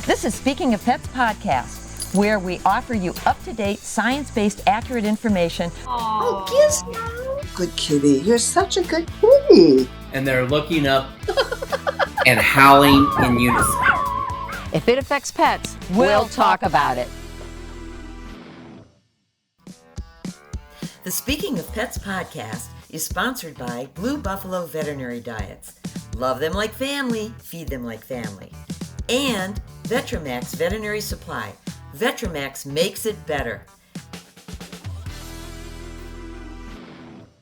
This is Speaking of Pets podcast, where we offer you up-to-date, science-based, accurate information. Oh, Gizmo! Good kitty. You're such a good kitty. And they're looking up and howling in unison. If it affects pets, we'll talk about it. The Speaking of Pets podcast is sponsored by Blue Buffalo Veterinary Diets. Love them like family, feed them like family. And Vetramax Veterinary Supply. Vetramax makes it better.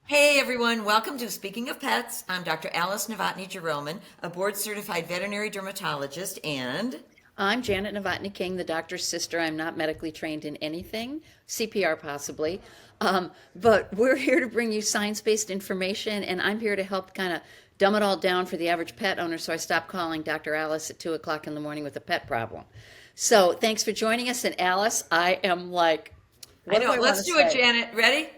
Hey everyone, welcome to Speaking of Pets. I'm Dr. Alice Novotny-Jeroman, a board-certified veterinary dermatologist, and... I'm Janet Novotny-King, the doctor's sister. I'm not medically trained in anything, CPR possibly, but we're here to bring you science-based information, and I'm here to help kind of dumb it all down for the average pet owner, so I stop calling Dr. Alice at 2 o'clock in the morning with a pet problem. So thanks for joining us, and Alice, I am like... Let's do it, Janet. Ready?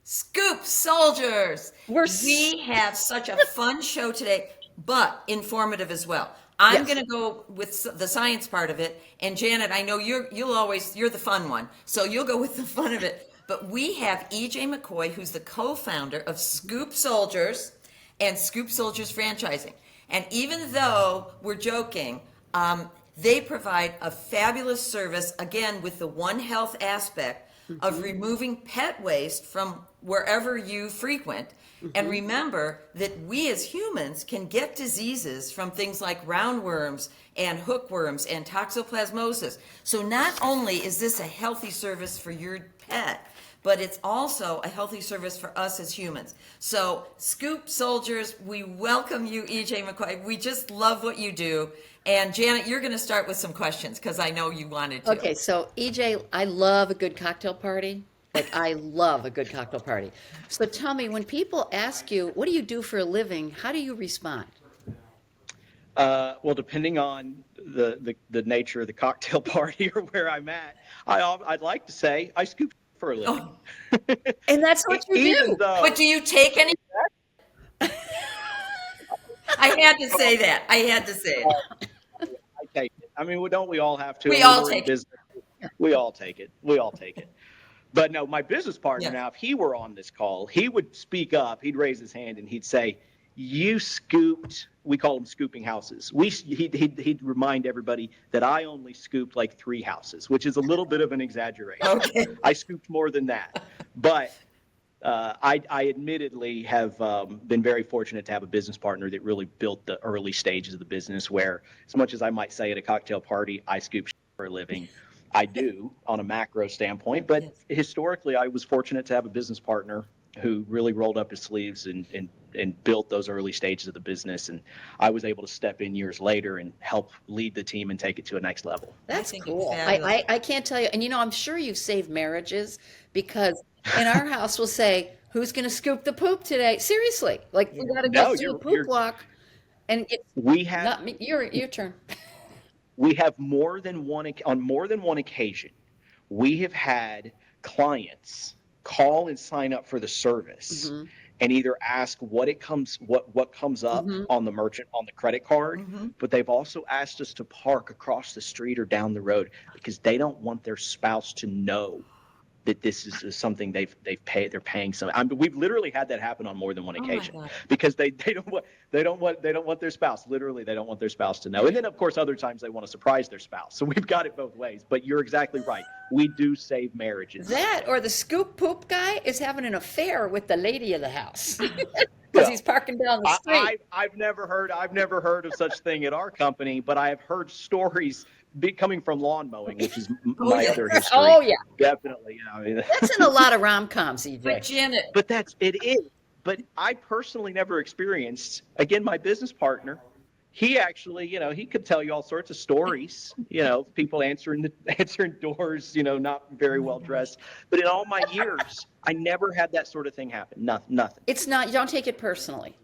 Scoop soldiers! We have such a fun show today, but informative as well. I'm going to go with the science part of it, and Janet, I know you're the fun one, so you'll go with the fun of it. But we have E.J. McCoy, who's the co-founder of Scoop Soldiers and Scoop Soldiers Franchising. And even though we're joking, they provide a fabulous service, again, with the One Health aspect of removing pet waste from wherever you frequent. And remember that we as humans can get diseases from things like roundworms and hookworms and toxoplasmosis. So not only is this a healthy service for your pet, but it's also a healthy service for us as humans. So Scoop Soldiers, we welcome you, E.J. McCoy. We just love what you do. And Janet, you're going to start with some questions because I know you wanted to. Okay, so E.J., I love a good cocktail party. I love a good cocktail party. So tell me, when people ask you, what do you do for a living, how do you respond? Well, depending on the nature of the cocktail party or where I'm at, I'd like to say I scoop for a living. Oh. And that's what you do. But do you take any? I had to say that. I had to say it. I take it. I mean, don't we all have to? We all take it. We all take it. We all take it. But no, my business partner now, if he were on this call, he would speak up. He'd raise his hand and he'd say, "You scooped." We call them scooping houses. He'd remind everybody that I only scooped like 3 houses, which is a little bit of an exaggeration. Okay. I scooped more than that, but I admittedly have been very fortunate to have a business partner that really built the early stages of the business. Where, as much as I might say at a cocktail party, I scoop for a living. I do on a macro standpoint, but historically I was fortunate to have a business partner who really rolled up his sleeves and built those early stages of the business. And I was able to step in years later and help lead the team and take it to a next level. That's cool. I can't tell you. And, I'm sure you've saved marriages because in our house we'll say, who's going to scoop the poop today? Seriously. We got to go do a poop walk. And your turn. We have on more than one occasion, we have had clients call and sign up for the service and either ask what comes up on the credit card, but they've also asked us to park across the street or down the road because they don't want their spouse to know that this is something they're paying some. We've literally had that happen on more than one occasion because they don't want their spouse. Literally, they don't want their spouse to know. And then, of course, other times they want to surprise their spouse. So we've got it both ways. But you're exactly right. We do save marriages. That or the scoop poop guy is having an affair with the lady of the house because he's parking down the street. I've never heard of such thing at our company, but I have heard stories coming from lawn mowing, which is my other history. Oh yeah, definitely. That's in a lot of rom-coms, EJ. But Janet, it is. But I personally never experienced. Again, my business partner, he actually, he could tell you all sorts of stories. People answering doors, not very well dressed. But in all my years, I never had that sort of thing happen. Nothing. It's not. You don't take it personally.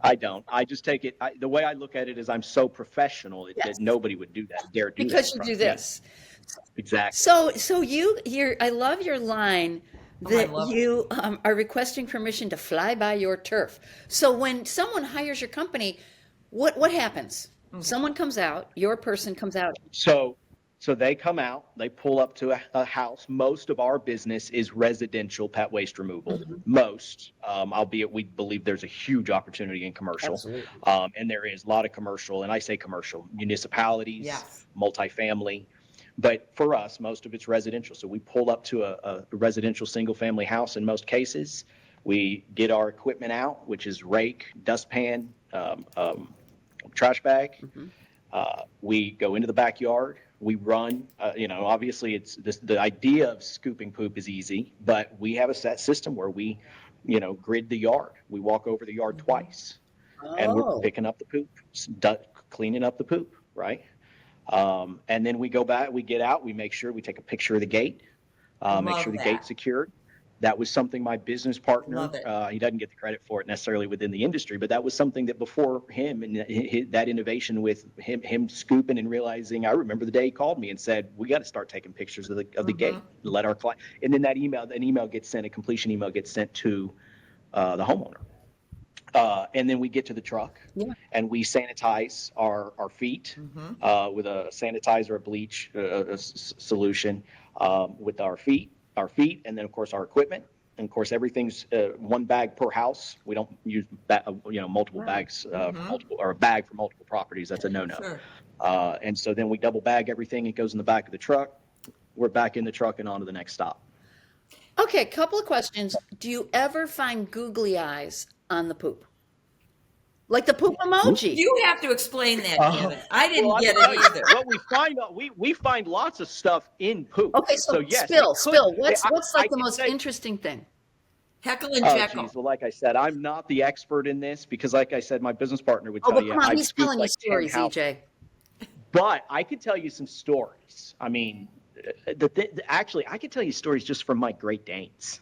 I don't. I just take it. The way I look at it is I'm so professional that nobody would do that. Dare do because that. Because you do this. Exactly. So you're. I love your line that you are requesting permission to fly by your turf. So when someone hires your company, what happens? Someone comes out, your person comes out. So they come out, they pull up to a house. Most of our business is residential pet waste removal. Most, albeit we believe there's a huge opportunity in commercial. Absolutely. And there is a lot of commercial, and I say commercial, municipalities, Yes. multifamily. But for us, most of it's residential. So we pull up to a residential single family house in most cases. We get our equipment out, which is rake, dustpan, trash bag. We go into the backyard. We run, obviously the idea of scooping poop is easy, but we have a set system where we, grid the yard. We walk over the yard twice and we're picking up the poop, cleaning up the poop, right? And then we go back, we get out, we make sure we take a picture of the gate, make sure the gate's secured. That was something my business partner, he doesn't get the credit for it necessarily within the industry, but that was something that before him and that innovation with him scooping and realizing, I remember the day he called me and said, we got to start taking pictures of the gate, let our client, and then an email gets sent, a completion email gets sent to the homeowner. And then we get to the truck and we sanitize our feet with a sanitizer, a bleach solution with our feet, and then of course our equipment. And of course everything's one bag per house. We don't use multiple bags or a bag for multiple properties. That's a no-no. Sure. And so then we double bag everything. It goes in the back of the truck. We're back in the truck and on to the next stop. Okay, couple of questions. Do you ever find googly eyes on the poop? Like the poop emoji? You have to explain that, Kevin. I didn't get it either. What we find, we find lots of stuff in poop. Okay, so yes, spill. What's like the most interesting thing? Heckle and Jekyll. Well, like I said, I'm not the expert in this because, like I said, my business partner would tell but you. Come on, I've he's telling you like stories, EJ. But I could tell you some stories. I mean, actually, I could tell you stories just from my Great Danes.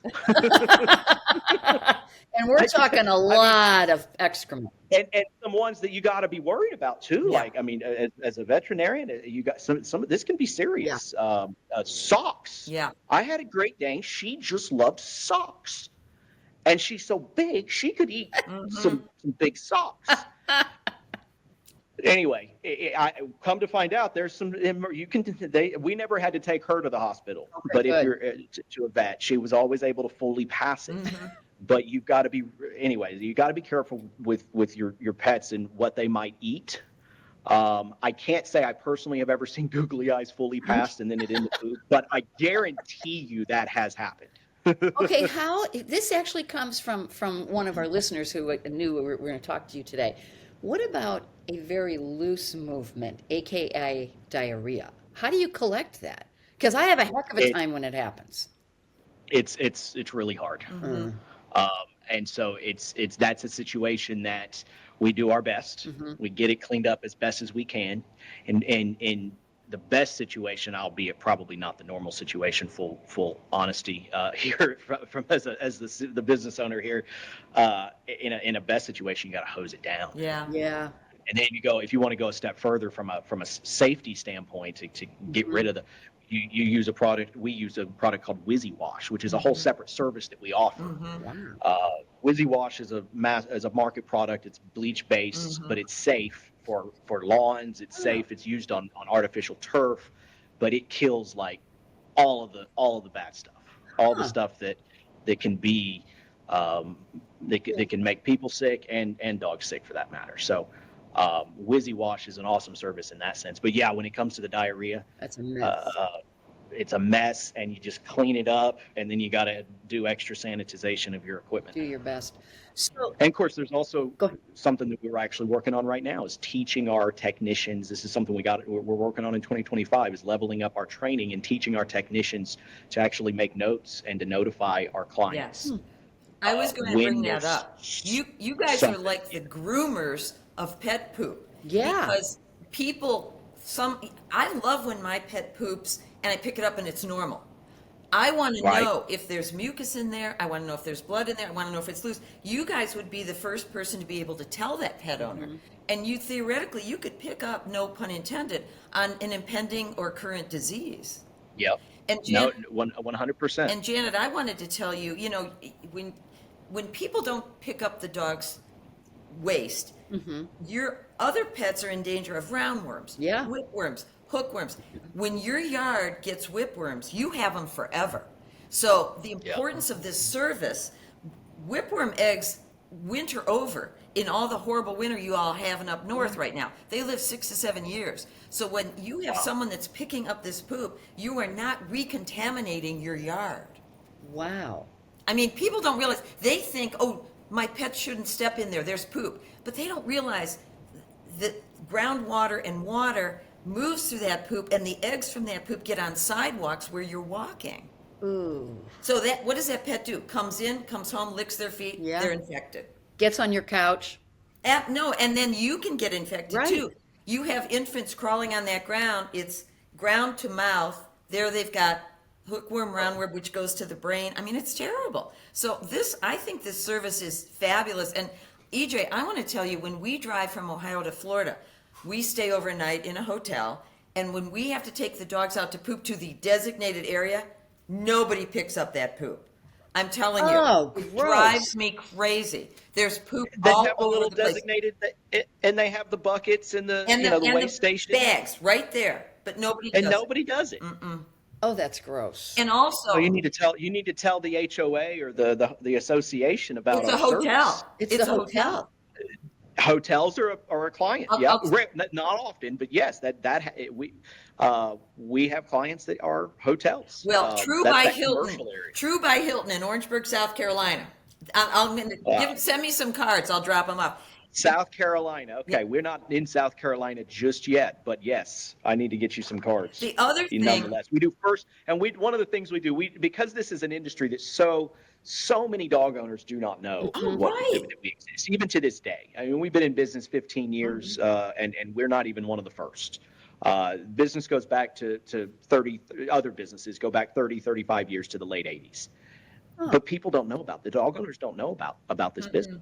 And we're talking a lot of excrement. And some ones that you got to be worried about too. Yeah. Like, I mean, as a veterinarian, you got some of this can be serious. Socks. Yeah. I had a Great Dane. She just loved socks, and she's so big she could eat some big socks. Anyway, I come to find out there's some we never had to take her to the hospital, but if you're to a vet, she was always able to fully pass it. But you've got to be, anyways, you got to be careful with your pets and what they might eat. I can't say I personally have ever seen googly eyes fully passed and then it in the food, but I guarantee you that has happened. Okay, this actually comes from one of our listeners who knew we were going to talk to you today. What about a very loose movement, aka diarrhea? How do you collect that? Because I have a heck of a time when it happens. It's really hard. And so that's a situation that we do our best. We get it cleaned up as best as we can. And in the best situation, albeit probably not the normal situation, full honesty here from as the business owner here, in a best situation, you got to hose it down. Yeah. And then if you want to go a step further from a safety standpoint to get rid of you use a product. We use a product called Wizzy Wash, which is a whole separate service that we offer. Wizzy Wash is a market product. It's bleach based, but it's safe for lawns. It's safe. It's used on artificial turf, but it kills like all of the bad stuff, all the stuff that can be that can make people sick and dogs sick for that matter. So. Wizzy Wash is an awesome service in that sense, but yeah, when it comes to the diarrhea, that's a mess. It's a mess, and you just clean it up, and then you got to do extra sanitization of your equipment. Do your best. So, and of course, there's also something that we're actually working on right now is teaching our technicians. This is something we're working on in 2025 is leveling up our training and teaching our technicians to actually make notes and to notify our clients. Yes. I was going to bring that up. You guys are like the groomers of pet poop. Yeah. Because I love when my pet poops and I pick it up and it's normal. I want to know if there's mucus in there. I want to know if there's blood in there. I want to know if it's loose. You guys would be the first person to be able to tell that pet owner. And you theoretically, you could pick up, no pun intended, on an impending or current disease. Yep. And Janet, 100%. And Janet, I wanted to tell you, when people don't pick up the dog's waste, your other pets are in danger of roundworms, Yeah. whipworms, hookworms. When your yard gets whipworms, you have them forever. So the importance of this service, whipworm eggs winter over in all the horrible winter you all have up north right now. They live 6 to 7 years. So when you have someone that's picking up this poop, you are not recontaminating your yard. Wow. I mean, people don't realize, they think, oh, my pet shouldn't step in there, there's poop. But they don't realize that groundwater and water moves through that poop, and the eggs from that poop get on sidewalks where you're walking. Ooh. So that, what does that pet do? Comes in, comes home, licks their feet, Yeah. they're infected. Gets on your couch. No, and then you can get infected Right. too. You have infants crawling on that ground, it's ground to mouth. There they've got hookworm, roundworm, which goes to the brain. I mean, it's terrible. So I think this service is fabulous. And EJ, I want to tell you, when we drive from Ohio to Florida, we stay overnight in a hotel. And when we have to take the dogs out to poop to the designated area, nobody picks up that poop. I'm telling you, Oh, it gross. drives me crazy. There's poop They all have a over little the place. designated, and they have the buckets and the And the waste station, bags right there, but nobody and does nobody does it. Oh, that's gross. it. And also, So you need to tell the HOA or the association about it's a our hotel. service. It's the hotel. Hotels are a client. I'll- Yeah, I'll- not often, but yes, we have clients that are hotels. well, True That's by that Hilton, commercial area. True by Hilton in Orangeburg, South Carolina. I'm going to send me some cards. I'll drop them off. South Carolina. Okay, we're not in South Carolina just yet, but yes, I need to get you some cards. The other thing, Nonetheless, we do first, and one of the things we do, because this is an industry that so many dog owners do not know right. that we exist, even to this day. I mean, we've been in business 15 years, and we're not even one of the first. Business goes back to 30, other businesses go back 30, 35 years to the late 80s. But people don't know the dog owners don't know about this business.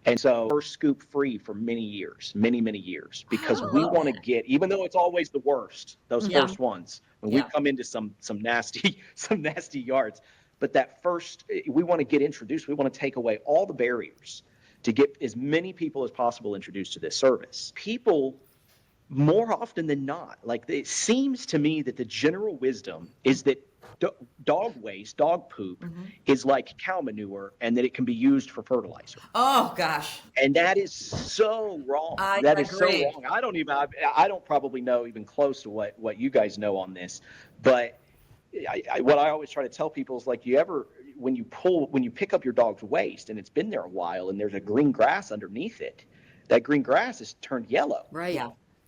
And so we're scoop free for many years, because we want to get, even though it's always the worst, those first ones, when we come into some nasty yards, but that first, we want to get introduced. We want to take away all the barriers to get as many people as possible introduced to this service. People, more often than not, like, it seems to me that the general wisdom is that dog waste, dog poop, is like cow manure, and that it can be used for fertilizer. oh gosh, And that is so wrong. I That is so agree. wrong. I don't probably know even close to what you guys know on this, but what I always try to tell people is, like, when you pick up your dog's waste and it's been there a while and there's a green grass underneath it, that green grass is turned yellow. Right.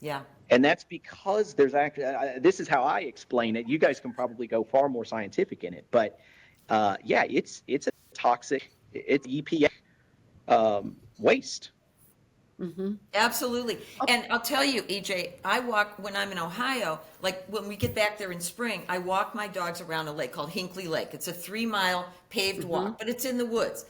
yeah. And that's because there's actually, this is how I explain it. You guys can probably go far more scientific in it, but it's a toxic, it's EPA waste. Absolutely. And I'll tell you, EJ, I walk, when I'm in Ohio, like when we get back there in spring, I walk my dogs around a lake called Hinkley Lake. It's a 3-mile paved walk, but it's in the woods.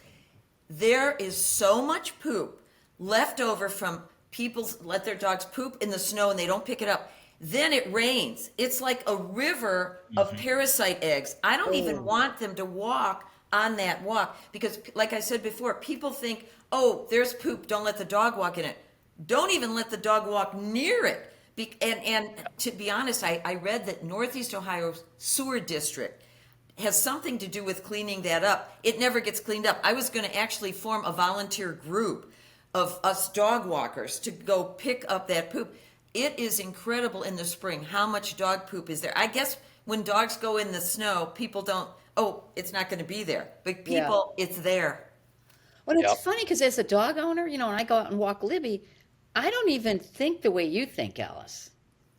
There is so much poop left over from people let their dogs poop in the snow and they don't pick it up. Then it rains. It's like a river of parasite eggs. I don't even want them to walk on that walk because, like I said before, people think, oh, there's poop, don't let the dog walk in it. Don't even let the dog walk near it. And to be honest, I read that Northeast Ohio's sewer district has something to do with cleaning that up. It never gets cleaned up. I was going to actually form a volunteer group of us dog walkers to go pick up that poop. It is incredible in the spring how much dog poop is there. I guess when dogs go in the snow, people don't, oh, it's not going to be there. But people, it's there. Well, it's funny because as a dog owner, when I go out and walk Libby, I don't even think the way you think, Alice.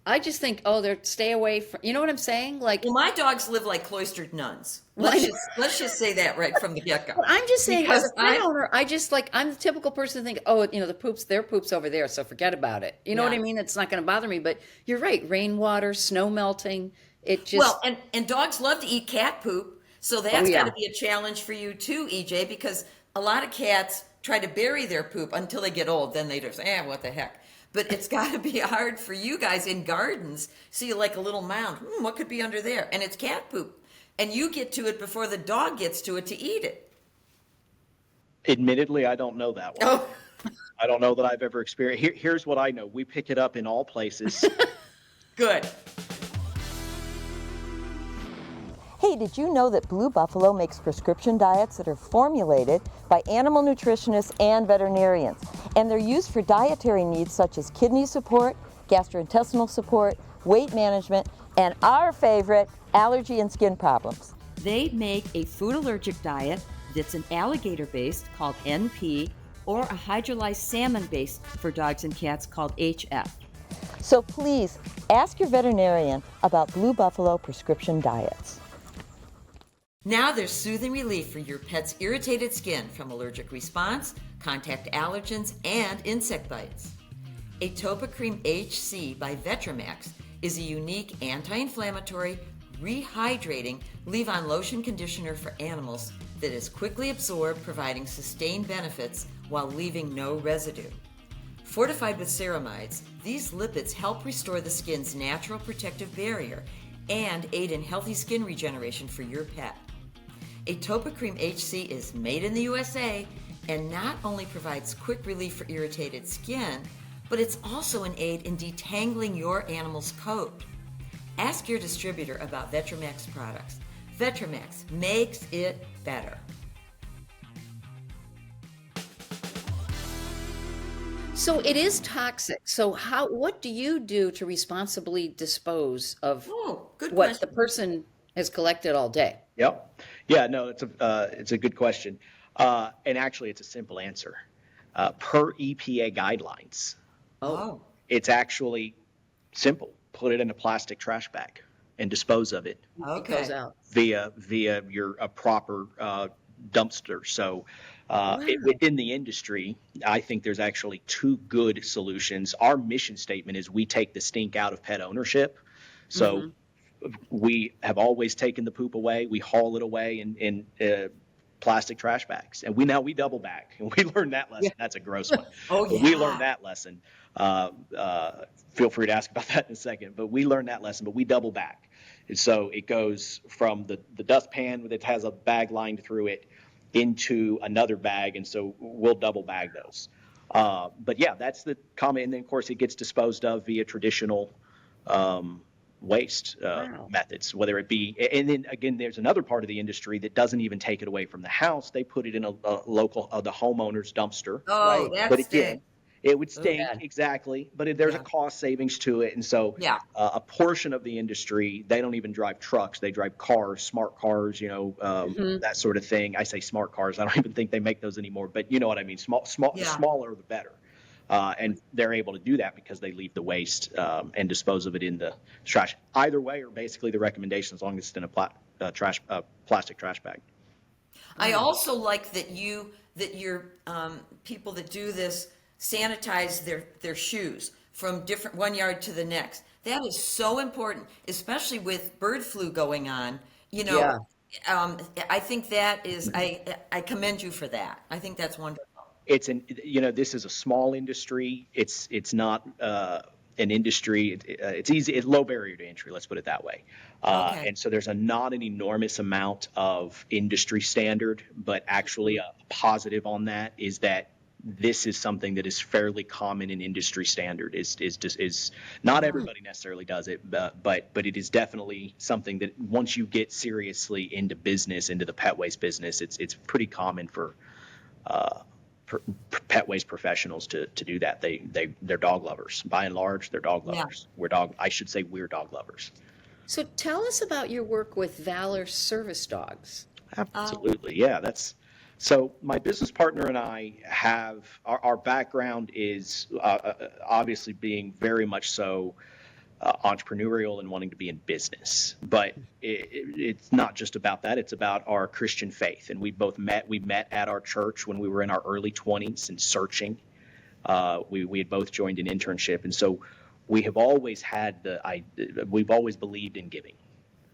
I just think, oh, stay away from, you know what I'm saying? Like, Well, my dogs live like cloistered nuns. Let's just say that right from the get-go. well, I'm just saying, Because as a pet owner, I just I'm the typical person to think, oh, their poop's over there, so forget about it. You know what I mean? It's not going to bother me. But you're right, rainwater, snow melting, it just. Well, and dogs love to eat cat poop, so that's got to be a challenge for you too, EJ, because a lot of cats try to bury their poop until they get old. Then they just, what the heck. But it's got to be hard for you guys in gardens. See, like a little mound. What could be under there? And it's cat poop. And you get to it before the dog gets to it to eat it. Admittedly, I don't know that one. Oh, I don't know that I've ever experienced. Here's what I know: we pick it up in all places. Good. Hey, did you know that Blue Buffalo makes prescription diets that are formulated by animal nutritionists and veterinarians? And they're used for dietary needs such as kidney support, gastrointestinal support, weight management, and our favorite, allergy and skin problems. They make a food allergic diet that's an alligator based called NP or a hydrolyzed salmon based for dogs and cats called HF. So please ask your veterinarian about Blue Buffalo prescription diets. Now there's soothing relief for your pet's irritated skin from allergic response, contact allergens, and insect bites. Atopicreme HC by Vetramax is a unique anti-inflammatory, rehydrating leave-on lotion conditioner for animals that is quickly absorbed, providing sustained benefits while leaving no residue. Fortified with ceramides, these lipids help restore the skin's natural protective barrier and aid in healthy skin regeneration for your pet. Atopicreme HC is made in the USA and not only provides quick relief for irritated skin, but it's also an aid in detangling your animal's coat. Ask your distributor about Vetramax products. Vetramax makes it better. So it is toxic. So what do you do to responsibly dispose of Good what question. the person has collected all day? Yep. Yeah, no, it's a good question. And actually, it's a simple answer. Per EPA guidelines, it's actually simple. Put it in a plastic trash bag and dispose of it It goes out. via your proper dumpster. So within the industry, I think there's actually two good solutions. Our mission statement is we take the stink out of pet ownership. So we have always taken the poop away. We haul it away in plastic trash bags, and we double bag. And we learned that lesson. That's a gross one. But we learned that lesson. Feel free to ask about that in a second. But we learned that lesson. But we double bag, and so it goes from the dustpan that has a bag lined through it into another bag, and so we'll double bag those. But yeah, that's the common. And then of course it gets disposed of via traditional waste methods, whether it be, and then again, there's another part of the industry that doesn't even take it away from the house. They put it in a local, the homeowner's dumpster. That's But again, it would stink, bad. exactly, but there's a cost savings to it. And so a portion of the industry, they don't even drive trucks. They drive cars, smart cars, that sort of thing. I say smart cars. I don't even think they make those anymore, but you know what I mean? The smaller, the better. And they're able to do that because they leave the waste and dispose of it in the trash. Either way, or basically the recommendation, as long as it's in a plastic trash bag. I also like that your people that do this sanitize their shoes from different one yard to the next. That is so important, especially with bird flu going on. I think that is, I commend you for that. I think that's wonderful. This is a small industry. It's not an industry. It's easy. It's low barrier to entry. Let's put it that way. And so there's not an enormous amount of industry standard, but actually a positive on that is that this is something that is fairly common in industry standard. Is not everybody necessarily does it, but it is definitely something that once you get seriously into business, into the pet waste business, it's pretty common for pet waste professionals to do that. They're dog lovers. By and large, they're dog lovers. We're dog lovers. So tell us about your work with Valor Service Dogs. Absolutely. Yeah, so my business partner and I have our background is obviously being very much so entrepreneurial and wanting to be in business, but it's not just about that. It's about our Christian faith. And we met at our church when we were in our early 20s and searching. We had both joined an internship. And so we have always we've always believed in giving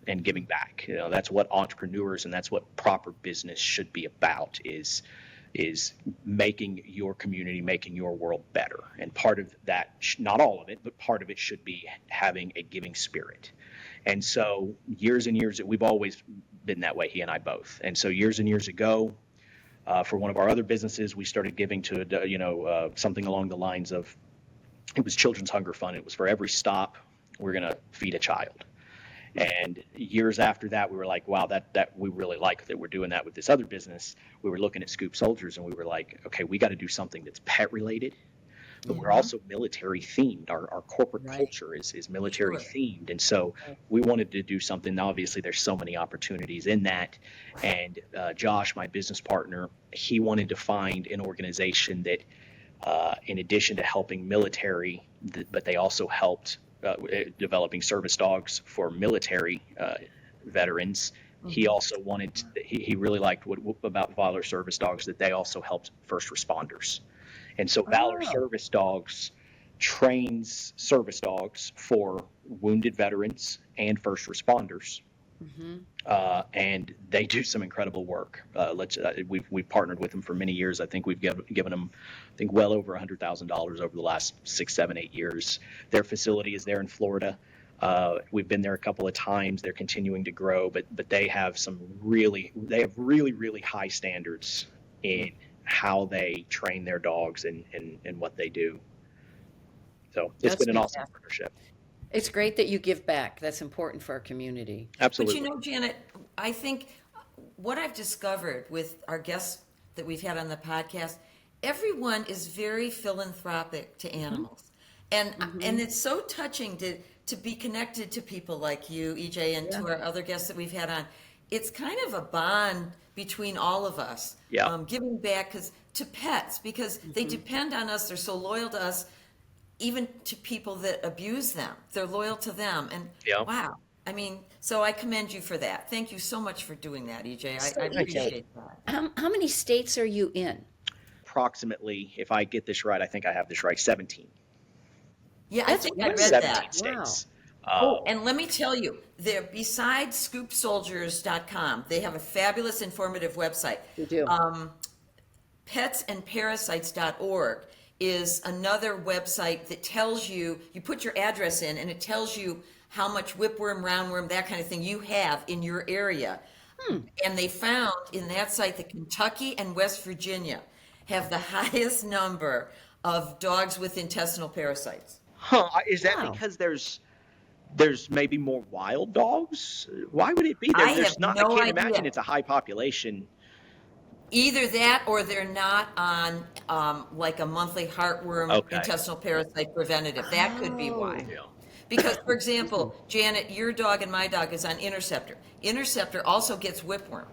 and giving back. That's what entrepreneurs and that's what proper business should be about is making your community, making your world better. And part of that, not all of it, but part of it should be having a giving spirit. And so years and years, we've always been that way, he and I both. And so years and years ago, For one of our other businesses, we started giving to, something along the lines of, it was Children's Hunger Fund. It was for every stop, we're going to feed a child. And years after that, we were like, wow, that we really like that we're doing that with this other business. We were looking at Scoop Soldiers and we were like, okay, we got to do something that's pet related, but we're also military themed. Our corporate culture is military themed. And so we wanted to do something. Now, obviously, there's so many opportunities in that. And Josh, my business partner, he wanted to find an organization that, in addition to helping military, but they also helped developing service dogs for military veterans. He also wanted, he really liked what about Valor Service Dogs, that they also helped first responders. And so Valor Service Dogs trains service dogs for wounded veterans and first responders. And they do some incredible work. We've partnered with them for many years. I think we've given them, well over $100,000 over the last 6, 7, 8 years. Their facility is there in Florida. We've been there a couple of times. They're continuing to grow, but they have really, really high standards in how they train their dogs and what they do. So it's been an awesome partnership. It's great that you give back. That's important for our community. Absolutely. But Janet, I think what I've discovered with our guests that we've had on the podcast, everyone is very philanthropic to animals. And it's so touching to be connected to people like you, EJ, and to our other guests that we've had on. It's kind of a bond between all of us, giving back to pets, because they depend on us. They're so loyal to us. Even to people that abuse them, they're loyal to them. And wow, I mean, so I commend you for that. Thank you so much for doing that, EJ. I appreciate that. How many states are you in? Approximately, if I get this right, I think I have this right, 17. Yeah, I think I read 17 that. states. And let me tell you, besides scoopsoldiers.com, they have a fabulous informative website. They do. Petsandparasites.org is another website that tells you put your address in and it tells you how much whipworm, roundworm, that kind of thing you have in your area. And they found in that site that Kentucky and West Virginia have the highest number of dogs with intestinal parasites. Is that because there's maybe more wild dogs? Why would it be there? There's not. I can't imagine it's a high population. Either that or they're not on like a monthly heartworm intestinal parasite preventative. That could be why. Because, for example, Janet, your dog and my dog is on Interceptor. Interceptor also gets whipworm.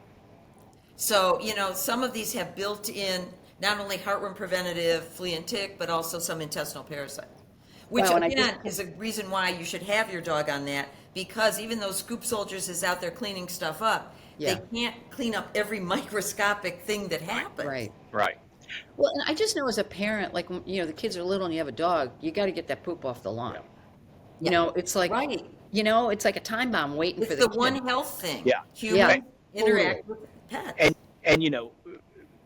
So, some of these have built in not only heartworm preventative, flea and tick, but also some intestinal parasite. Which, again, is a reason why you should have your dog on that, because even though Scoop Soldiers is out there cleaning stuff up, they can't clean up every microscopic thing that happens. Right. Well, and I just know as a parent, like, the kids are little and you have a dog, you got to get that poop off the lawn. It's like, it's like a time bomb waiting for the kid. It's the one health thing. Humans interact with pets. And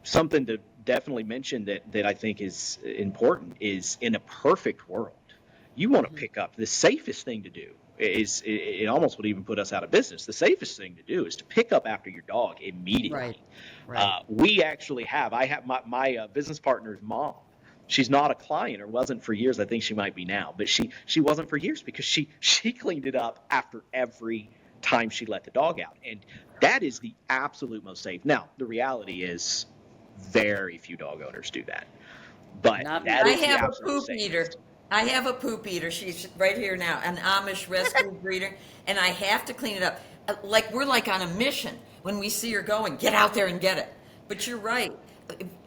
something to definitely mention that I think is important is, in a perfect world, you want to pick up the safest thing to do. It almost would even put us out of business. The safest thing to do is to pick up after your dog immediately. Right. We actually I have my business partner's mom. She's not a client, or wasn't for years. I think she might be now, but she wasn't for years because she cleaned it up after every time she let the dog out. And that is the absolute most safe. Now, the reality is very few dog owners do that. But that is the absolute safest. I have a poop eater. She's right here now, an Amish rescue breeder, and I have to clean it up. Like we're like on a mission when we see her going, get out there and get it. But you're right.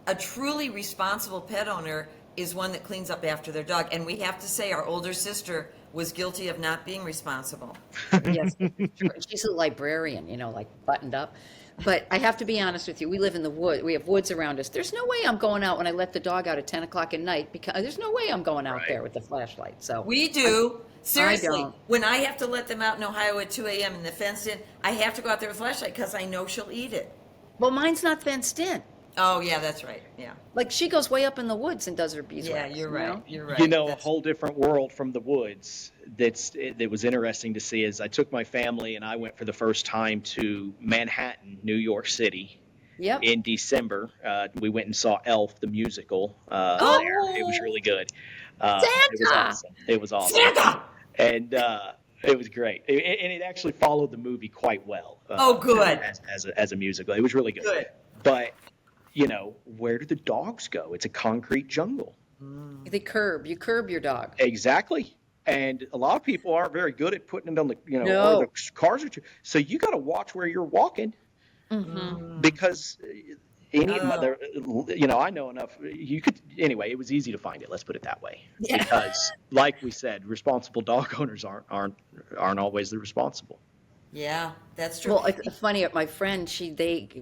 A truly responsible pet owner is one that cleans up after their dog. And we have to say our older sister was guilty of not being responsible. Yes, she's a librarian, like buttoned up. But I have to be honest with you. We live in the wood. We have woods around us. There's no way I'm going out when I let the dog out at 10 o'clock at night, because there's no way I'm going out there with the flashlight. So we do. Seriously, I don't. When I have to let them out in Ohio at 2 a.m. in the fenced in, I have to go out there with a flashlight because I know she'll eat it. Well, mine's not fenced in. Oh, yeah, that's right. Yeah. Like she goes way up in the woods and does her beeswax. Yeah, you're right. You're right. A whole different world from the woods that was interesting to see is I took my family and I went for the first time to Manhattan, New York City, Yep. in December. We went and saw Elf the musical there. It was really good. It was Santa! awesome. It was awesome. Santa! And it was great. And it actually followed the movie quite well. Oh, good. As a musical. It was really good. Good. But, where do the dogs go? It's a concrete jungle. You curb your dog. Exactly. And a lot of people aren't very good at putting it on the, No. or the cars are too. So you got to watch where you're walking because any mother, I know enough. Anyway, it was easy to find it. Let's put it that way. Yeah. Because like we said, responsible dog owners aren't always the responsible. Yeah, that's true. Well, it's funny. My friend,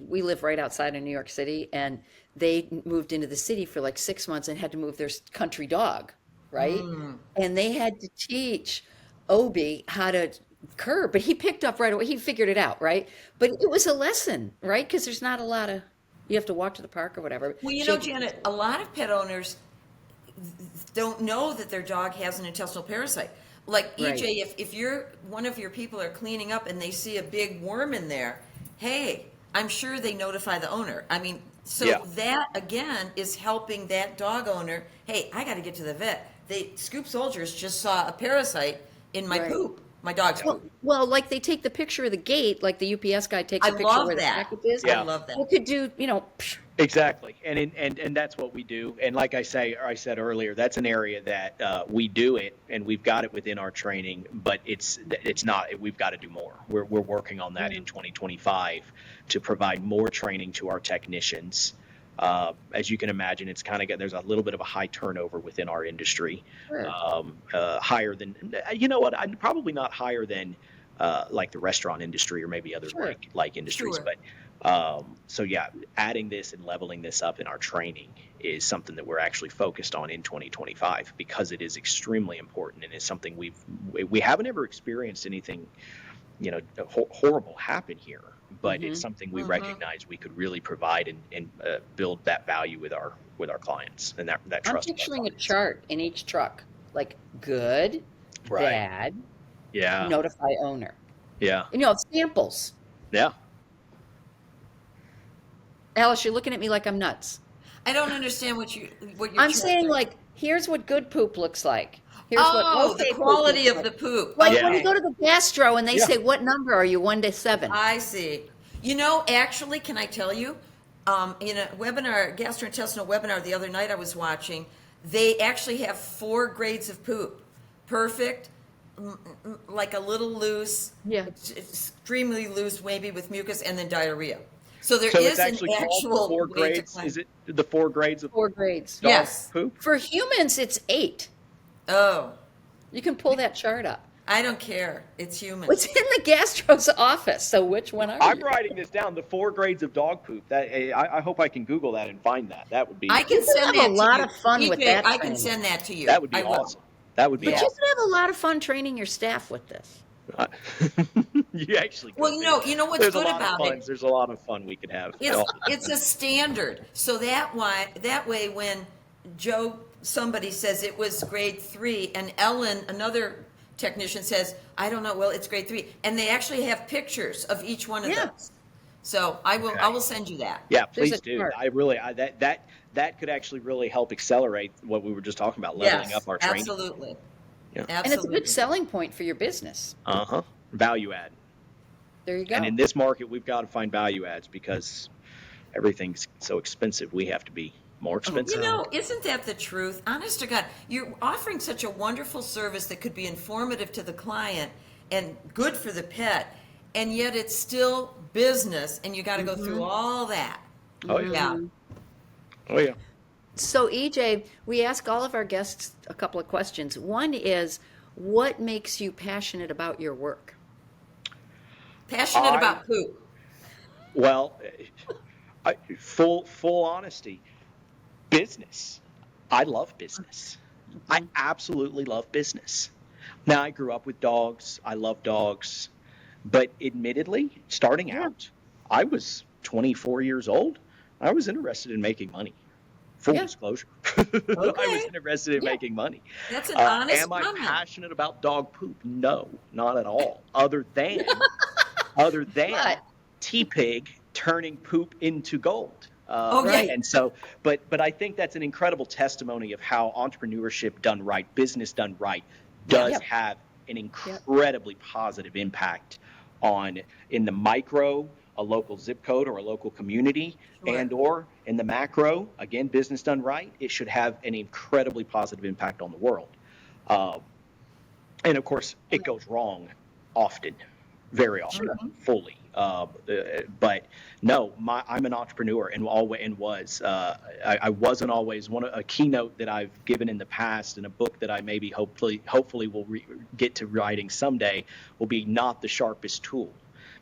we live right outside of New York City, and they moved into the city for like 6 months and had to move their country dog, right? And they had to teach Obi how to curb, but he picked up right away. He figured it out, right? But it was a lesson, right? Because there's not a lot of, you have to walk to the park or whatever. Well, Janet, a lot of pet owners don't know that their dog has an intestinal parasite. Like EJ, Right. if one of your people are cleaning up and they see a big worm in there, hey, I'm sure they notify the owner. I mean, so that again is helping that dog owner. Hey, I got to get to the vet. Scoop Soldiers just saw a parasite in my poop, my dog's poop. Well, like they take the picture of the gate, like the UPS guy takes a picture love where that. the package is. I love that. You could do, Exactly, and that's what we do. And like I said earlier, that's an area that we do it, and we've got it within our training. But it's not. We've got to do more. We're working on that in 2025 to provide more training to our technicians. As you can imagine, it's kind of there's a little bit of a high turnover within our industry. Sure. Higher than I'm probably not higher than like the restaurant industry or maybe other like industries, but. So yeah, adding this and leveling this up in our training is something that we're actually focused on in 2025 because it is extremely important and it's something we haven't ever experienced anything, horrible happen here, but it's something we recognize we could really provide and build that value with our clients and that trust. I'm picturing a chart in each truck, like good, bad, notify owner. Yeah. Samples. Yeah. Alice, you're looking at me like I'm nuts. I don't understand what you're I'm saying, like, here's what good poop looks like. Here's the quality of the poop. Like when you go to the gastro and they say, what number are you, 1 to 7? I see. Actually, can I tell you, in a webinar, gastrointestinal webinar the other night I was watching, they actually have 4 grades of poop. Perfect, like a little loose, extremely loose, maybe with mucus, and then diarrhea. So there is an actual 4 grades. Is it the 4 grades of 4 grades? Dog poop? For humans, it's 8. Oh, you can pull that chart up. I don't care. It's human. It's in the gastro's office. So which one are you? I'm writing this down. The 4 grades of dog poop. That I hope I can Google that and find that. That would be. I can send that a lot of fun with that. I can send that to you. That would be awesome. That would be. But awesome. you could have a lot of fun training your staff with this. You actually could. Well, you know what's good about it? There's a lot of fun we could have. It's a standard, so that way when somebody says it was grade 3, and Ellen, another technician, says, I don't know, well, it's grade 3, and they actually have pictures of each one of those. So I will send you that. Yeah, please do. That could actually really help accelerate what we were just talking about, leveling up our training. Absolutely. Yeah. Absolutely. And it's a good selling point for your business. Value add. There you go. And in this market, we've got to find value adds because everything's so expensive. We have to be more expensive. Isn't that the truth? Honest to God, you're offering such a wonderful service that could be informative to the client and good for the pet, and yet it's still business, and you got to go through all that. Oh, yeah. Oh, yeah. So, EJ, we ask all of our guests a couple of questions. One is, what makes you passionate about your work? Passionate about poop. Well, full honesty, business. I love business. I absolutely love business. Now, I grew up with dogs. I love dogs. But admittedly, starting out, I was 24 years old. I was interested in making money. Full disclosure. I was interested in making money. That's an honest Am I comment. passionate about dog poop? No, not at all. Other than T-Pig turning poop into gold. Right. And so, but I think that's an incredible testimony of how entrepreneurship done right, business done right, does have an incredibly positive impact on, in the micro, a local zip code or a local community, and or in the macro, again, business done right, it should have an incredibly positive impact on the world. And of course, it goes wrong often, very often, fully. But no, I'm an entrepreneur and was. I wasn't always a keynote that I've given in the past, and a book that I maybe hopefully will get to writing someday will be Not the Sharpest Tool,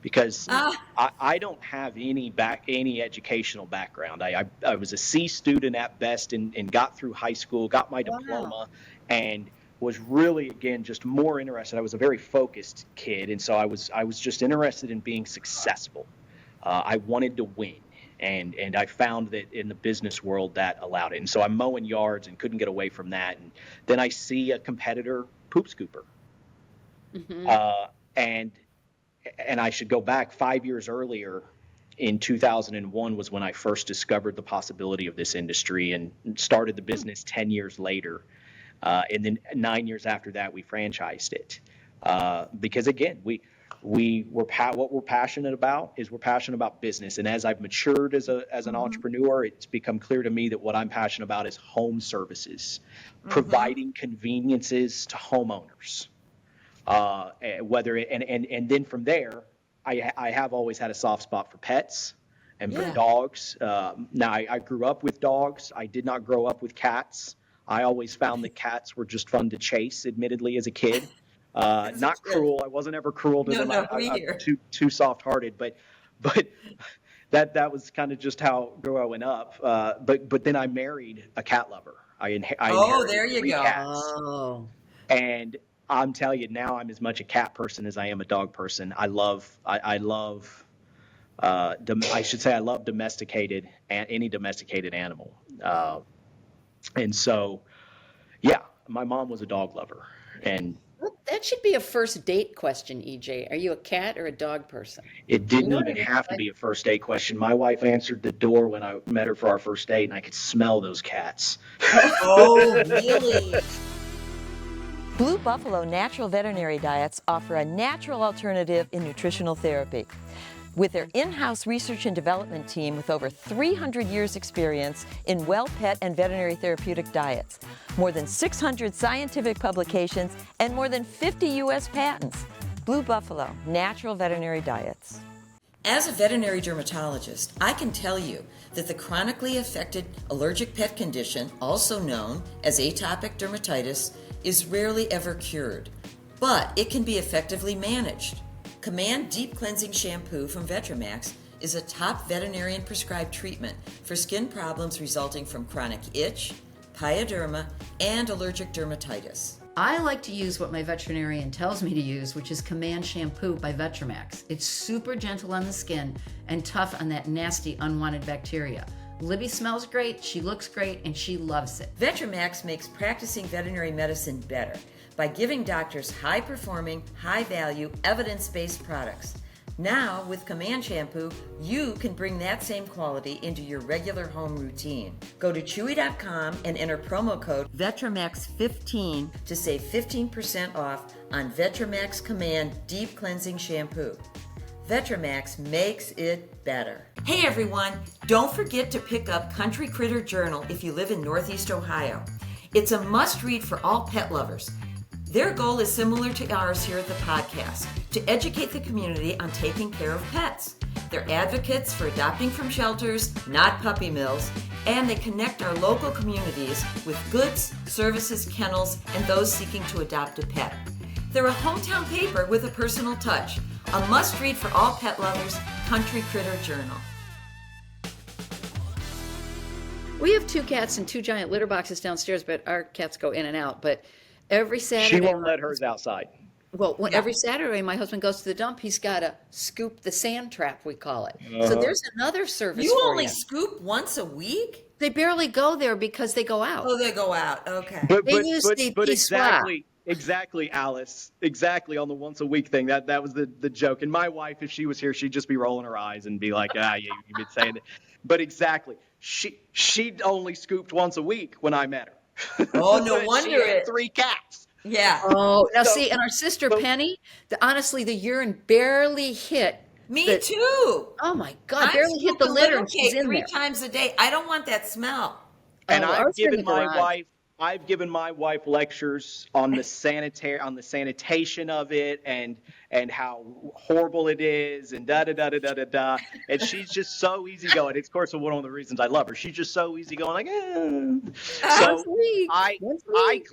because I don't have any educational background. I was a C student at best, and got through high school, got my diploma, and was really, again, just more interested. I was a very focused kid, and so I was just interested in being successful. I wanted to win, and I found that in the business world that allowed it. And so I'm mowing yards and couldn't get away from that. And then I see a competitor poop scooper, and I should go back 5 years earlier. In 2001 was when I first discovered the possibility of this industry, and started the business 10 years later. And then 9 years after that, we franchised it, because again, what we're passionate about is we're passionate about business. And as I've matured as an entrepreneur, it's become clear to me that what I'm passionate about is home services, providing conveniences to homeowners. And then from there, I have always had a soft spot for pets and for dogs. Now I grew up with dogs. I did not grow up with cats. I always found that cats were just fun to chase, admittedly, as a kid. Not cruel. I wasn't ever cruel to them. I'm too soft-hearted, but that was kind of just how growing up. But then I married a cat lover. I inherited there you 3 go. cats. Oh. And I'm telling you, now I'm as much a cat person as I am a dog person. I love domesticated, and any domesticated animal. And so, my mom was a dog lover, and That should be a first date question, EJ. Are you a cat or a dog person? it didn't even have to be a first date question. My wife answered the door when I met her for our first date, and I could smell those cats. Oh, really? Blue Buffalo Natural Veterinary Diets offer a natural alternative in nutritional therapy. With their in-house research and development team with over 300 years experience in well pet and veterinary therapeutic diets, more than 600 scientific publications, and more than 50 U.S. patents. Blue Buffalo Natural Veterinary Diets. As a veterinary dermatologist, I can tell you that the chronically affected allergic pet condition, also known as atopic dermatitis, is rarely ever cured, but it can be effectively managed. Command Deep Cleansing Shampoo from Vetramax is a top veterinarian prescribed treatment for skin problems resulting from chronic itch, pyoderma, and allergic dermatitis. I like to use what my veterinarian tells me to use, which is Command Shampoo by Vetramax. It's super gentle on the skin and tough on that nasty unwanted bacteria. Libby smells great, she looks great, and she loves it. Vetramax makes practicing veterinary medicine better by giving doctors high-performing, high-value, evidence-based products. Now, with Command Shampoo, you can bring that same quality into your regular home routine. Go to Chewy.com and enter promo code VETRAMAX15 to save 15% off on Vetramax Command Deep Cleansing Shampoo. Vetramax makes it better. Hey everyone, don't forget to pick up Country Critter Journal if you live in Northeast Ohio. It's a must-read for all pet lovers. Their goal is similar to ours here at the podcast, to educate the community on taking care of pets. They're advocates for adopting from shelters, not puppy mills, and they connect our local communities with goods, services, kennels, and those seeking to adopt a pet. They're a hometown paper with a personal touch, a must-read for all pet lovers, Country Critter Journal. We have 2 cats and 2 giant litter boxes downstairs, but our cats go in and out. But every Saturday, She won't let hers outside. Well, every Saturday my husband goes to the dump, he's got to scoop the sand trap, we call it. So there's another service You for only you. scoop once a week? They barely go there because they go out. Oh, they go out. Okay. But They use the exactly, Exactly, Alice. Exactly, on the once a week thing. That was the joke. And my wife, if she was here, she'd just be rolling her eyes and be like, you've been saying it. But exactly, she only scooped once a week when I met her. Oh, no wonder She had it. 3 cats. Yeah. Oh, now So- see, and our sister so- Penny, honestly, the urine barely hit. Me too. Oh my God, I'm barely hit the scooping litter, litter and she's cake in 3 there. times a day. I don't want that smell. And well, ours are in the garage. I've given my wife lectures on the sanitation of it and how horrible it is and da da da da da da da. And she's just so easygoing. It's of course one of the reasons I love her. She's just so easygoing, like So Once a week. I Once a week.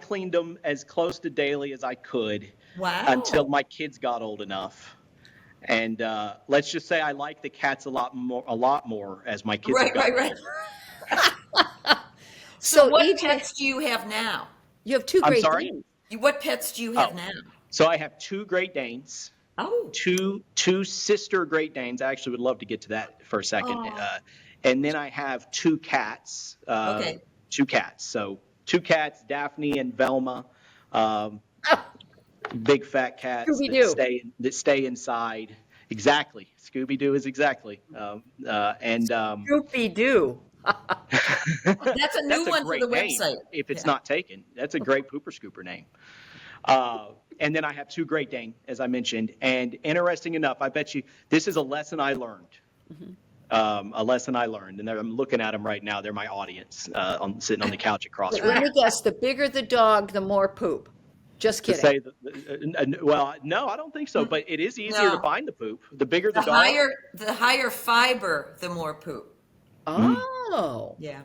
cleaned them as close to daily as I could Wow. until my kids got old enough. And let's just say I like the cats a lot more as my kids have gotten Right. So What each pets do you have now? you have 2 I'm Great sorry? Danes. What pets do you have now? So I have 2 Great Danes. Oh. Two sister Great Danes. I actually would love to get to that for a second. Oh. And then I have 2 cats. Okay. 2 cats. So 2 cats, Daphne and Velma. Big fat cats Scooby-Doo. that stay inside. Exactly. Scooby-Doo is exactly. Scooby Doo. That's a new That's a one for great the name website. if it's not taken. That's a great pooper scooper name. And then I have 2 Great Dane, as I mentioned. And interesting enough, I bet you this is a lesson I learned. A lesson I learned. And I'm looking at them right now. They're my audience sitting on the couch across from Let me. me guess, the bigger the dog, the more poop. Just To kidding. say well, no, I don't think so. But it is easier No. to find the poop. The bigger the The dog. higher fiber, the more poop. Oh. Yeah.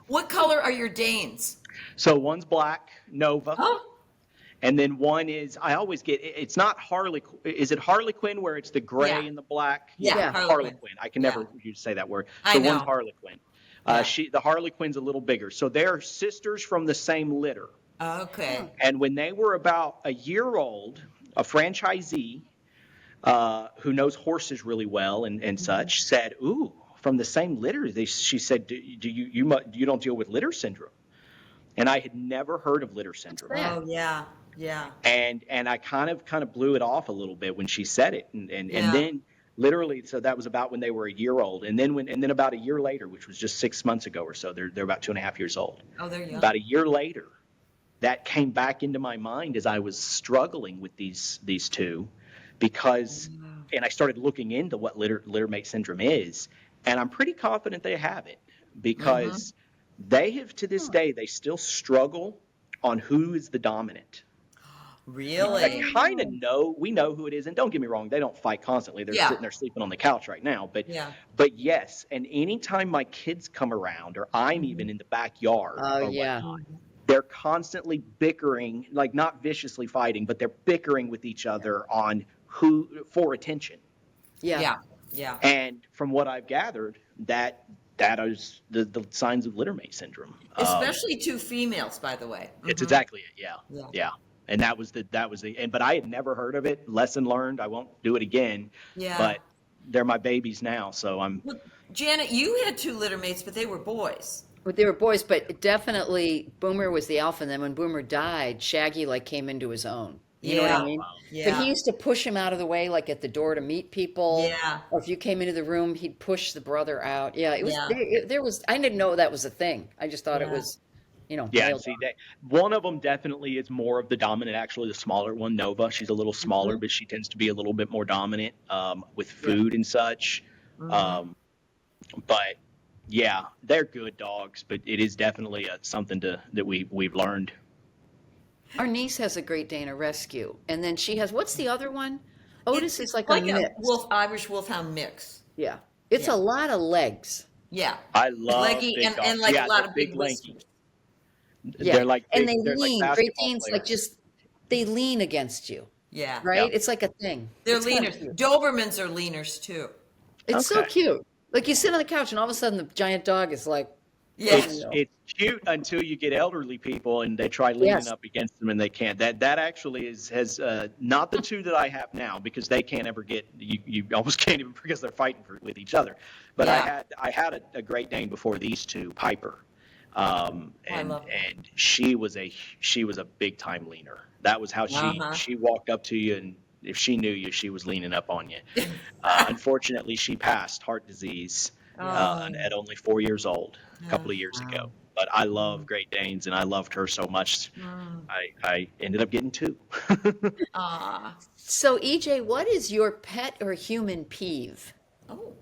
What color are your Danes? So one's black, Nova. Oh. And then one is, I always get, it's not Harley, is it Harley Quinn where it's the gray Yeah. and the black? Yeah, Harley Quinn. I can never say that word. I So know. one's Harley Quinn. The Harley Quinn's a little bigger. So they're sisters from the same litter. Okay. And when they were about a year old, a franchisee who knows horses really well and such said, "Ooh, from the same litter." She said, "You don't deal with litter syndrome?" And I had never heard of litter syndrome. Oh yeah. Yeah. And I kind of blew it off a little bit when she said it, and then literally, so that was about when they were a year old, and then about a year later, which was just 6 months ago or so, they're about 2.5 years old. Oh, they're young. About a year later, that came back into my mind as I was struggling with these 2, because, and I started looking into what littermate syndrome is, and I'm pretty confident they have it, because they have, to this day, they still struggle on who is the dominant. Really? We know who it is, and don't get me wrong, they don't fight constantly. They're sitting there sleeping on the couch right now, but yes, and anytime my kids come around, or I'm even in the backyard, Oh, yeah. they're constantly bickering, like not viciously fighting, but they're bickering with each other on who for attention. Yeah. Yeah. And from what I've gathered, that is the signs of littermate syndrome. Especially 2 females, by the way. It's exactly it. Yeah. And that was but I had never heard of it. Lesson learned. I won't do it again. Yeah. But they're my babies now, so I'm. Well, Janet, you had 2 littermates, but they were boys. But they were boys, but definitely Boomer was the alpha. And then when Boomer died, Shaggy came into his own. You know what I mean? Yeah. But he used to push him out of the way, like at the door to meet people. Yeah. Or if you came into the room, he'd push the brother out. Yeah. It was. Yeah. There was. I didn't know that was a thing. I just thought it was. Yeah, male see, dog. one of them definitely is more of the dominant. Actually, the smaller one, Nova, she's a little smaller, but she tends to be a little bit more dominant with food and such. But yeah, they're good dogs, but it is definitely something that we've learned. Our niece has a Great Dane, a rescue, and then she has. What's the other one? Otis is like a mix. Irish Wolfhound mix. Yeah, it's a lot of legs. Yeah. I love Leggy big and dogs. like Yeah, a lot they're of big lanky. whiskers. Yeah, They're like and big, they they're lean. like Great basketball Danes players. they lean against you, Yeah. right? Yeah. It's like a thing. They're It's kinda leaners. cute. Dobermans are leaners too. It's so Okay. cute. Like you sit on the couch and all of a sudden the giant dog is like, Yeah. It's cute until you get elderly people and they try leaning up against them and they can't. That actually has not the 2 that I have now, because they can't ever get you almost can't even, because they're fighting with each other. But I had a Great Dane before these 2, Piper, I love that. And she was a big time leaner. That was how she walked up to you, and if she knew you, she was leaning up on you. Unfortunately, she passed heart disease at only 4 years old a couple of years ago. But I love Great Danes, and I loved her so much. I ended up getting two. So, EJ, what is your pet or human peeve? Oh,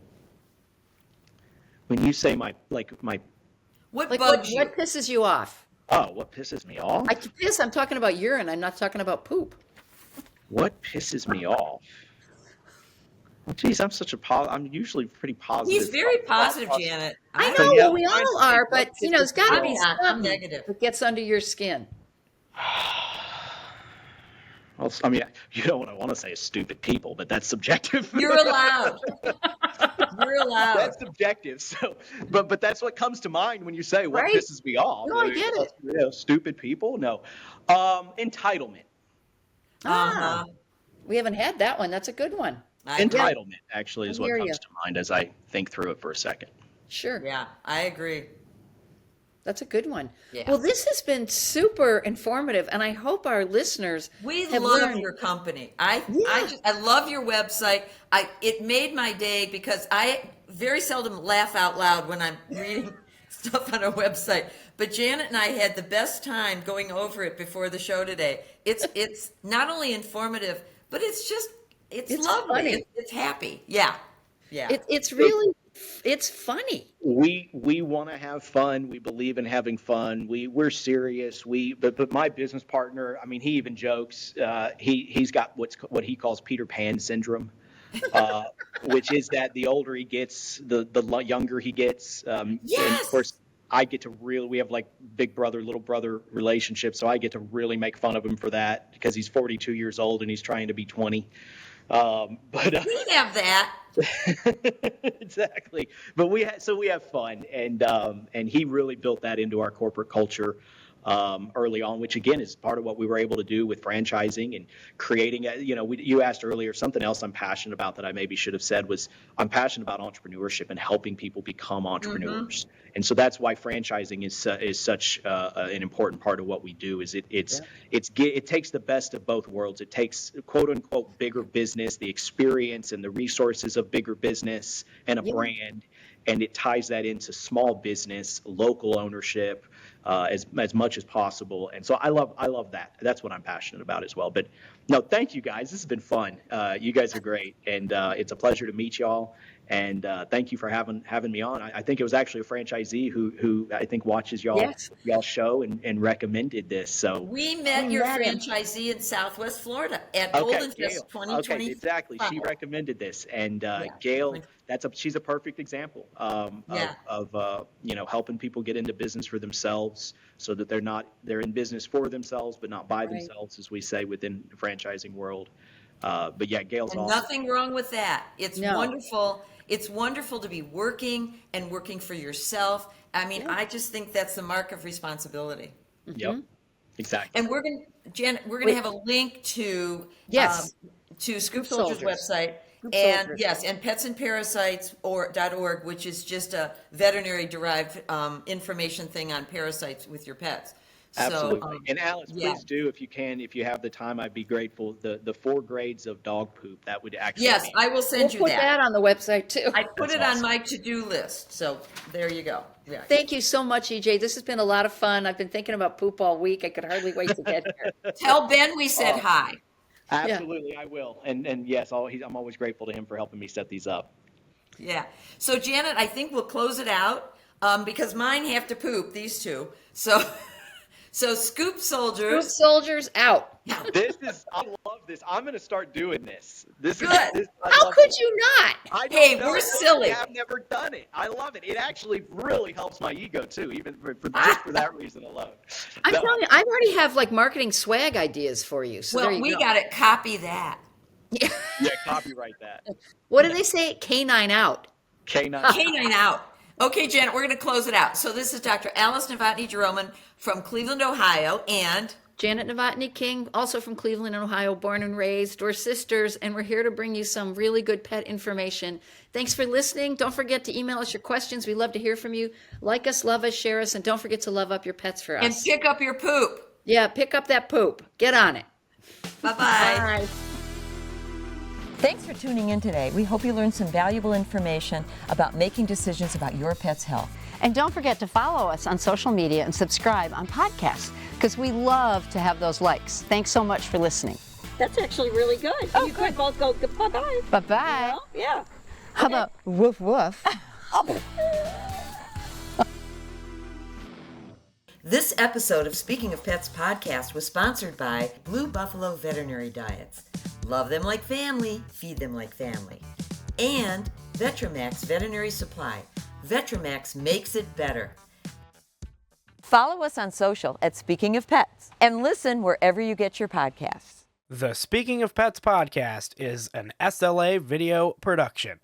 When you say what Like bugs you? what pisses you off? what pisses me off? I'm talking about urine. I'm not talking about poop. What pisses me off? Well, geez, I'm usually pretty positive. He's very positive, Janet. I know, So, yeah, we all are, but there's got to be I'm something negative. that gets under your skin. Well, I mean, you know what I want to say is stupid people, but that's subjective. You're allowed. You're allowed. That's subjective. So, but that's what comes to mind when you say what Right. pisses me off. No, I get it. You know, stupid people. No, entitlement. We haven't had that one. That's a good one. Entitlement actually is I what hear comes you. to mind as I think through it for a second. Sure. Yeah, I agree. That's a good one. Yeah. Well, this has been super informative, and I hope our listeners We have love learned. your company. I love your website. It made my day because I very seldom laugh out loud when I'm reading stuff on our website. But Janet and I had the best time going over it before the show today. It's not only informative, but it's lovely. funny. It's happy. Yeah. It's funny. We want to have fun. We believe in having fun. We're serious. But my business partner, I mean, he even jokes. He's got what he calls Peter Pan syndrome, which is that the older he gets, the younger he gets. And of course, I get to we have like big brother, little brother relationship. So I get to really make fun of him for that because he's 42 years old and he's trying to be 20. But We have that. Exactly. But we have fun, and he really built that into our corporate culture early on, which again is part of what we were able to do with franchising and creating. You asked earlier, something else I'm passionate about that I maybe should have said was I'm passionate about entrepreneurship and helping people become entrepreneurs. And so that's why franchising is such an important part of what we do. Is it takes the best of both worlds. It takes quote unquote bigger business, the experience and the resources of bigger business and a brand, and it ties that into small business, local ownership, as much as possible. And so I love that. That's what I'm passionate about as well. But no, thank you guys. This has been fun. You guys are great, and it's a pleasure to meet y'all. And thank you for having me on. I think it was actually a franchisee who I think watches y'all's show and recommended this. So We met your franchisee in Southwest Florida at Golden Fest 2020. Okay, exactly. She recommended this, and Gail, she's a perfect example of helping people get into business for themselves, so that they're in business for themselves, but not by themselves, as we say within the franchising world. But yeah, Gail's And awesome. nothing wrong with that. It's wonderful. It's wonderful to be working for yourself. I mean, I just think that's the mark of responsibility. Yep, exactly. And we're gonna have a link to Scoop Soldier's website. And and petsandparasites.org, which is just a veterinary derived information thing on parasites with your pets. Absolutely. And Alice, please do, if you have the time, I'd be grateful. The 4 grades of dog poop, that would actually Yes, I will send you We'll put that on the website too. I put it on my to-do list. So there you go. Yeah. Thank you so much, EJ. This has been a lot of fun. I've been thinking about poop all week. I could hardly wait to get here. Tell Ben we said hi. Absolutely, I will. And yes, I'm always grateful to him for helping me set these up. Yeah. So Janet, I think we'll close it out because mine have to poop, these two. So Scoop Soldiers. Scoop Soldiers out. I love this. I'm going to start doing this. Good. How could you not? Hey, we're silly. I've never done it. I love it. It actually really helps my ego too, even just for that reason alone. I'm telling you, I already have like marketing swag ideas for you. So Well, we got to copy that. Yeah, copyright that. What do they say? Canine out. Canine out. Okay, Janet, we're going to close it out. So this is Dr. Alice Novotny-Jeroman from Cleveland, Ohio, and Janet Novotny King, also from Cleveland, Ohio, born and raised. We're sisters, and we're here to bring you some really good pet information. Thanks for listening. Don't forget to email us your questions. We love to hear from you. Like us, love us, share us, and don't forget to love up your pets for us. And pick up your poop. Yeah, pick up that poop. Get on it. Bye-bye. Bye. Thanks for tuning in today. We hope you learned some valuable information about making decisions about your pet's health. And don't forget to follow us on social media and subscribe on podcasts, because we love to have those likes. Thanks so much for listening. That's actually really good. Oh, you good. could both go bye-bye. Bye-bye. You know? Yeah. How about woof woof? This episode of Speaking of Pets podcast was sponsored by Blue Buffalo Veterinary Diets. Love them like family, feed them like family. And Vetramax Veterinary Supply. Vetramax makes it better. Follow us on social at Speaking of Pets and listen wherever you get your podcasts. The Speaking of Pets podcast is an SLA video production.